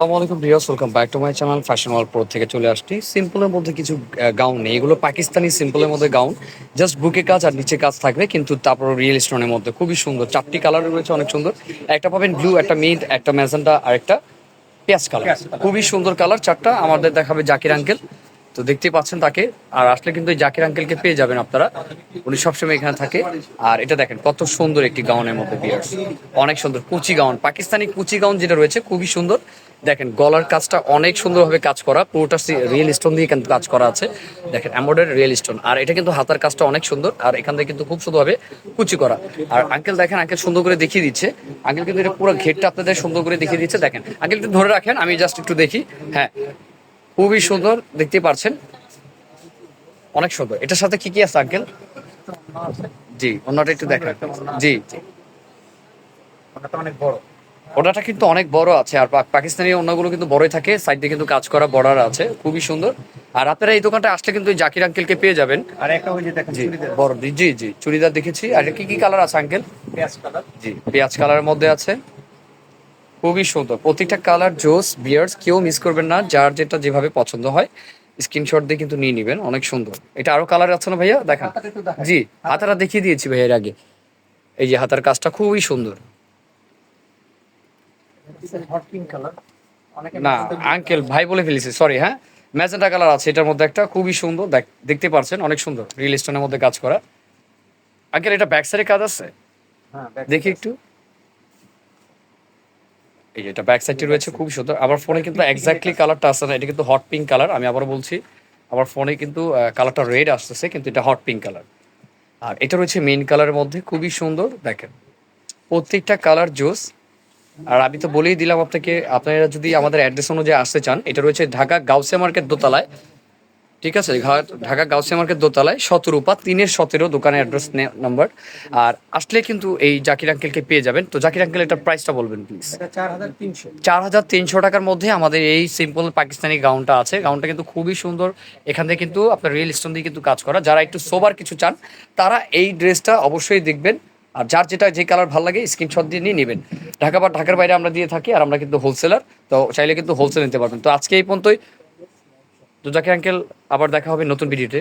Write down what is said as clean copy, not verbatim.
আসসালামু আলাইকুম viewers, welcome back to my channel fashion world pro থেকে চলে আসছি। সিম্পলের মধ্যে কিছু গাউন নেই, এগুলো পাকিস্তানি সিম্পলের মধ্যে গাউন, জাস্ট বুকে কাজ আর নিচে কাজ থাকবে, কিন্তু তারপর রিয়েল স্টোনের মধ্যে খুবই সুন্দর। চারটি কালার রয়েছে, অনেক সুন্দর। একটা পাবেন ব্লু, একটা মিড, একটা ম্যাজেন্টা আর একটা পেঁয়াজ কালার। খুবই সুন্দর কালার চারটা। আমাদের দেখাবে জাকির আঙ্কেল, তো দেখতেই পাচ্ছেন তাকে। আর আসলে কিন্তু এই জাকির আঙ্কেলকে পেয়ে যাবেন আপনারা, উনি সবসময় এখানে থাকে। আর এটা দেখেন কত সুন্দর একটি গাউনের মধ্যে বিয়ার্স, অনেক সুন্দর কুচি গাউন, পাকিস্তানি কুচি গাউন যেটা রয়েছে খুবই সুন্দর। দেখেন গলার কাজটা অনেক সুন্দরভাবে কাজ করা, পুরোটা রিয়েল স্টোন দিয়ে কিন্তু কাজ করা আছে। দেখেন এমব্রয়ডারি রিয়েল স্টোন, আর এটা কিন্তু হাতার কাজটা অনেক সুন্দর, আর এখান থেকে কিন্তু খুব সুন্দরভাবে কুচি করা। আর আঙ্কেল দেখেন, আঙ্কেল সুন্দর করে দেখিয়ে দিচ্ছে। আঙ্কেল কিন্তু এটা পুরো ঘেরটা আপনাদের সুন্দর করে দেখিয়ে দিচ্ছে। দেখেন আঙ্কেল একটু ধরে রাখেন, আমি জাস্ট একটু দেখি। হ্যাঁ, খুবই সুন্দর, দেখতেই পারছেন অনেক সুন্দর। এটার সাথে কি কি আছে আঙ্কেল? জি, অন্যটা একটু দেখেন। জি জি, অনেক বড়। ওটাটা কিন্তু অনেক বড় আছে, আর পাকিস্তানি অন্যগুলো কিন্তু বড়ই থাকে, সাইড দিয়ে কিন্তু কাজ করা বর্ডার আছে, খুবই সুন্দর। আর আপনারা এই দোকানটা আসলে কিন্তু এই জাকির আঙ্কেলকে পেয়ে যাবেন। আর একটা ওই যে দেখেন জি, চুড়িদার বড়, জি জি, চুড়িদার দেখেছি। আর এটা কি কি কালার আছে আঙ্কেল? পেঁয়াজ কালার। জি, পেঁয়াজ কালারের মধ্যে আছে, খুবই সুন্দর। প্রত্যেকটা কালার জোস বিয়ার্স, কেউ মিস করবেন না। যার যেটা যেভাবে পছন্দ হয় স্ক্রিনশট দিয়ে কিন্তু নিয়ে নেবেন, অনেক সুন্দর। এটা আরো কালার আছে না ভাইয়া? দেখান। হাতাটা একটু দেখাই। জি, হাতারা দেখিয়ে দিয়েছি ভাইয়া এর আগে। এই যে হাতার কাজটা খুবই সুন্দর। Hot pink colour. অনেকে না মেজেন্টা ব্লু আঙ্কেল, ভাই বলে ফেলেছি, সরি। হ্যাঁ, ম্যাজেন্টা কালার আছে এটার মধ্যে একটা, খুবই সুন্দর। দেখতে পারছেন অনেক সুন্দর, রিয়েল স্টোনের মধ্যে কাজ করা। আঙ্কেল এটা ব্যাক সাইডে কাজ আছে, হ্যাঁ ব্যাক দেখি একটু। এই যে এটা ব্যাক সাইডটি রয়েছে, খুব সুন্দর। আবার ফোনে কিন্তু এক্স্যাক্টলি কালারটা আসছে না, এটা কিন্তু হট পিঙ্ক কালার। আমি আবারও বলছি, আমার ফোনে কিন্তু কালারটা রেড আসতেছে, কিন্তু এটা হট পিঙ্ক কালার। আর এটা রয়েছে মেইন কালারের মধ্যে, খুবই সুন্দর। দেখেন প্রত্যেকটা কালার জোস। আর আমি তো বলেই দিলাম আপনাকে, আপনারা যদি আমাদের অ্যাড্রেস অনুযায়ী আসতে চান, এটা রয়েছে ঢাকা গাউসিয়া মার্কেট দোতলায়। ঠিক আছে, ঢাকা গাউসিয়া মার্কেট দোতলায় 17/3-17 দোকানের অ্যাড্রেস নাম্বার। আর আসলে কিন্তু এই জাকির আঙ্কেলকে পেয়ে যাবেন। তো জাকির আঙ্কেল এটার প্রাইসটা বলবেন প্লিজ। এটা 4300। 4,300 টাকার মধ্যে আমাদের এই সিম্পল পাকিস্তানি গাউনটা আছে। গাউনটা কিন্তু খুবই সুন্দর। এখান থেকে কিন্তু আপনার রিয়েল স্টোন দিয়ে কিন্তু কাজ করা। যারা একটু সোবার কিছু চান, তারা এই ড্রেসটা অবশ্যই দেখবেন। আর যার যেটা যে কালার ভালো লাগে স্ক্রিনশট দিয়ে নিয়ে নেবেন। ঢাকা বা ঢাকার বাইরে আমরা দিয়ে থাকি, আর আমরা কিন্তু হোলসেলার, তো চাইলে কিন্তু হোলসেল নিতে পারবেন। তো আজকে এই পর্যন্তই। তো জাকির আঙ্কেল, আবার দেখা হবে নতুন ভিডিওতে।